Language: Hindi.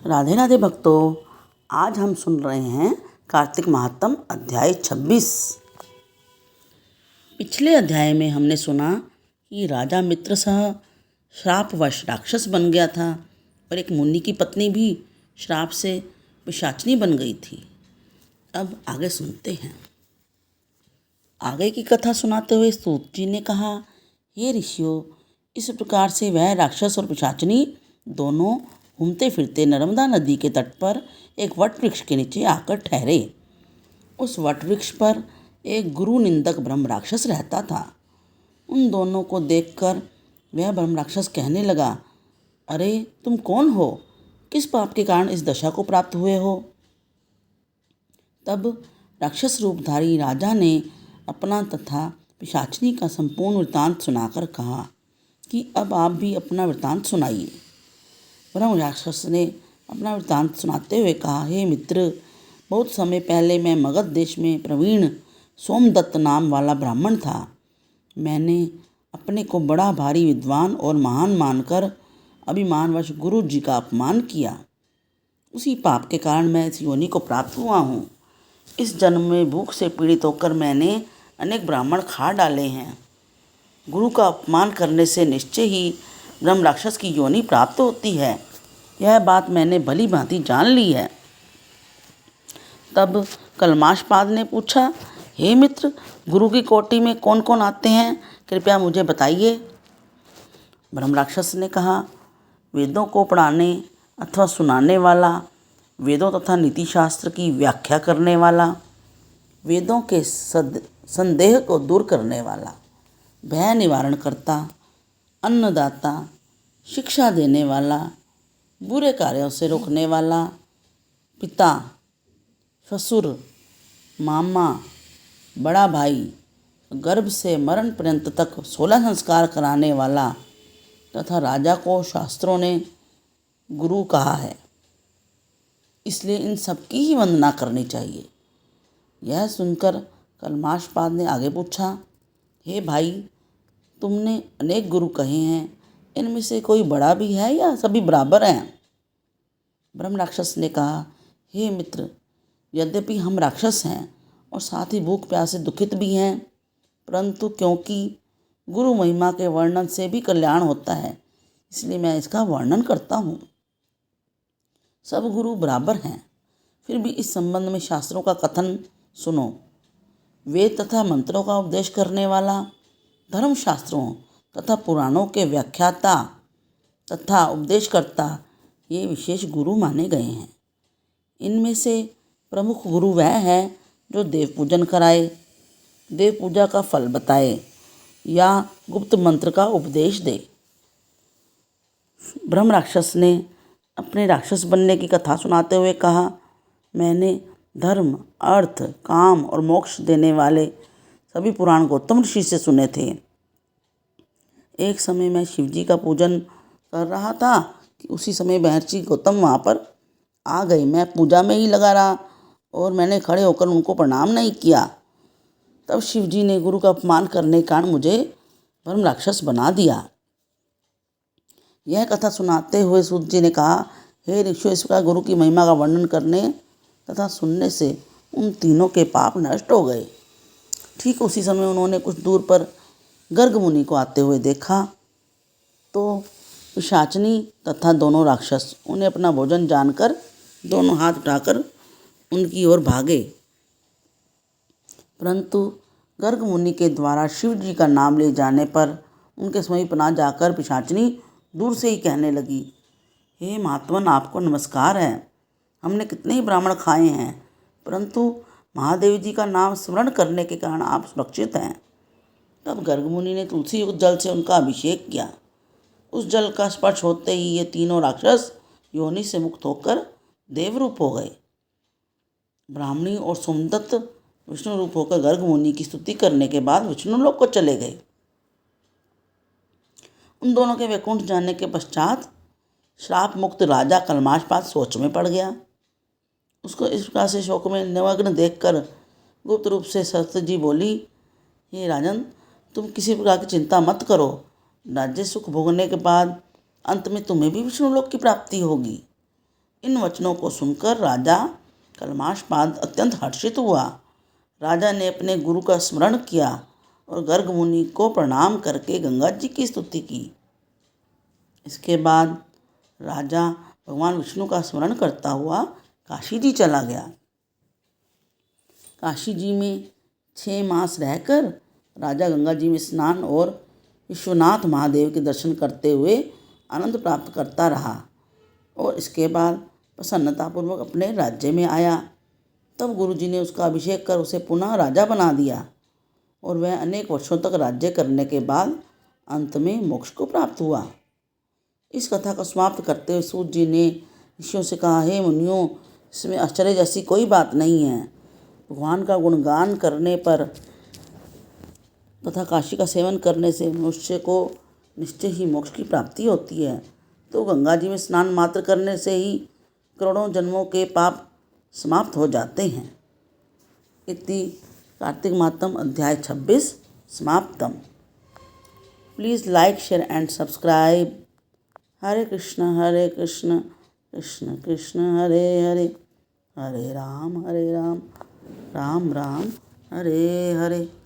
राधे राधे भक्तों, आज हम सुन रहे हैं कार्तिक महात्म अध्याय 26। पिछले अध्याय में हमने सुना कि राजा मित्रसह श्रापवश राक्षस बन गया था और एक मुनि की पत्नी भी श्राप से पिशाचिनी बन गई थी। अब आगे सुनते हैं। आगे की कथा सुनाते हुए सूत जी ने कहा, हे ऋषियों, इस प्रकार से वह राक्षस और पिशाचिनी दोनों घूमते फिरते नर्मदा नदी के तट पर एक वट वृक्ष के नीचे आकर ठहरे। उस वट वृक्ष पर एक गुरु निंदक ब्रह्म राक्षस रहता था। उन दोनों को देखकर वह ब्रह्म राक्षस कहने लगा, अरे तुम कौन हो? किस पाप के कारण इस दशा को प्राप्त हुए हो? तब राक्षस रूपधारी राजा ने अपना तथा पिशाचिनी का संपूर्ण वृत्तांत सुनाकर कहा कि अब आप भी अपना वृत्तांत सुनाइए। ब्रह्म राक्षस ने अपना वृत्तांत सुनाते हुए कहा, हे मित्र, बहुत समय पहले मैं मगध देश में प्रवीण सोमदत्त नाम वाला ब्राह्मण था। मैंने अपने को बड़ा भारी विद्वान और महान मानकर अभिमानवश गुरु जी का अपमान किया। उसी पाप के कारण मैं इस योनि को प्राप्त हुआ हूँ। इस जन्म में भूख से पीड़ित होकर मैंने अनेक ब्राह्मण खा डाले हैं। गुरु का अपमान करने से निश्चय ही ब्रह्म राक्षस की योनि प्राप्त होती है। यह बात मैंने भली भांति जान ली है। तब कलमाशपाद ने पूछा, हे मित्र, गुरु की कोटि में कौन कौन आते हैं? कृपया मुझे बताइए। ब्रह्म राक्षस ने कहा, वेदों को पढ़ाने अथवा सुनाने वाला, वेदों तथा नीति शास्त्र की व्याख्या करने वाला, वेदों के संदेह को दूर करने वाला, भय निवारण करता, अन्नदाता, शिक्षा देने वाला, बुरे कार्यों से रोकने वाला, पिता, ससुर, मामा, बड़ा भाई, गर्भ से मरण पर्यंत तक 16 संस्कार कराने वाला तथा राजा को शास्त्रों ने गुरु कहा है, इसलिए इन सब की ही वंदना करनी चाहिए। यह सुनकर कलमाशपाद ने आगे पूछा, हे भाई, तुमने अनेक गुरु कहे हैं, इनमें से कोई बड़ा भी है या सभी बराबर हैं? ब्रह्म राक्षस ने कहा, हे मित्र, यद्यपि हम राक्षस हैं और साथ ही भूख प्यास से दुखित भी हैं, परंतु क्योंकि गुरु महिमा के वर्णन से भी कल्याण होता है, इसलिए मैं इसका वर्णन करता हूँ। सब गुरु बराबर हैं, फिर भी इस संबंध में शास्त्रों का कथन सुनो। वेद तथा मंत्रों का उपदेश करने वाला, धर्मशास्त्रों तथा पुराणों के व्याख्याता तथा उपदेशकर्ता ये विशेष गुरु माने गए हैं। इनमें से प्रमुख गुरु वह है जो देव पूजन कराए, देव पूजा का फल बताए या गुप्त मंत्र का उपदेश दे। ब्रह्म राक्षस ने अपने राक्षस बनने की कथा सुनाते हुए कहा, मैंने धर्म, अर्थ, काम और मोक्ष देने वाले सभी पुराण गौतम ऋषि से सुने थे। एक समय मैं शिवजी का पूजन कर रहा था कि उसी समय महर्षि गौतम वहाँ पर आ गए। मैं पूजा में ही लगा रहा और मैंने खड़े होकर उनको प्रणाम नहीं किया। तब शिवजी ने गुरु का अपमान करने के कारण मुझे ब्रह्म राक्षस बना दिया। यह कथा सुनाते हुए सूत जी ने कहा, हे ऋषियों, इस प्रकार गुरु की महिमा का वर्णन करने तथा सुनने से उन तीनों के पाप नष्ट हो गए। ठीक उसी समय उन्होंने कुछ दूर पर गर्ग मुनि को आते हुए देखा तो पिशाचिनी तथा दोनों राक्षस उन्हें अपना भोजन जानकर दोनों हाथ उठाकर उनकी ओर भागे, परंतु गर्ग मुनि के द्वारा शिव जी का नाम ले जाने पर उनके समीप ना जाकर पिशाचिनी दूर से ही कहने लगी, हे महात्मन, आपको नमस्कार है। हमने कितने ही ब्राह्मण खाए हैं, परंतु महादेव जी का नाम स्मरण करने के कारण आप सुरक्षित हैं। तब गर्ग मुनि ने तुलसी युक्त जल से उनका अभिषेक किया। उस जल का स्पर्श होते ही ये तीनों राक्षस योनि से मुक्त होकर देवरूप हो गए। ब्राह्मणी और सोमदत्त विष्णु रूप होकर गर्ग मुनि की स्तुति करने के बाद विष्णु लोक को चले गए। उन दोनों के वैकुंठ जाने के पश्चात श्राप मुक्त राजा कलमाशपाद सोच में पड़ गया। उसको इस प्रकार से शोक में निमग्न देखकर गुप्त रूप से सरस्वती जी बोली, हे राजन, तुम किसी प्रकार की चिंता मत करो। राज्य सुख भोगने के बाद अंत में तुम्हें भी विष्णु लोक की प्राप्ति होगी। इन वचनों को सुनकर राजा कलमाशपाद अत्यंत हर्षित हुआ। राजा ने अपने गुरु का स्मरण किया और गर्ग मुनि को प्रणाम करके गंगा जी की स्तुति की। इसके बाद राजा भगवान विष्णु का स्मरण करता हुआ काशी जी चला गया। काशी जी में 6 मास रहकर राजा गंगा जी में स्नान और विश्वनाथ महादेव के दर्शन करते हुए आनंद प्राप्त करता रहा और इसके बाद प्रसन्नतापूर्वक अपने राज्य में आया। तब गुरु जी ने उसका अभिषेक कर उसे पुनः राजा बना दिया और वह अनेक वर्षों तक राज्य करने के बाद अंत में मोक्ष को प्राप्त हुआ। इस कथा को समाप्त करते हुए सूत जी ने ऋषियों से कहा, हे मुनियों, इसमें आश्चर्य जैसी कोई बात नहीं है। भगवान का गुणगान करने पर तथा काशी का सेवन करने से मनुष्य को निश्चय ही मोक्ष की प्राप्ति होती है। तो गंगा जी में स्नान मात्र करने से ही करोड़ों जन्मों के पाप समाप्त हो जाते हैं। इति कार्तिक मातम अध्याय 26 समाप्तम। Please like, share and subscribe. हरे कृष्ण कृष्ण कृष्ण हरे हरे, हरे राम राम राम हरे हरे।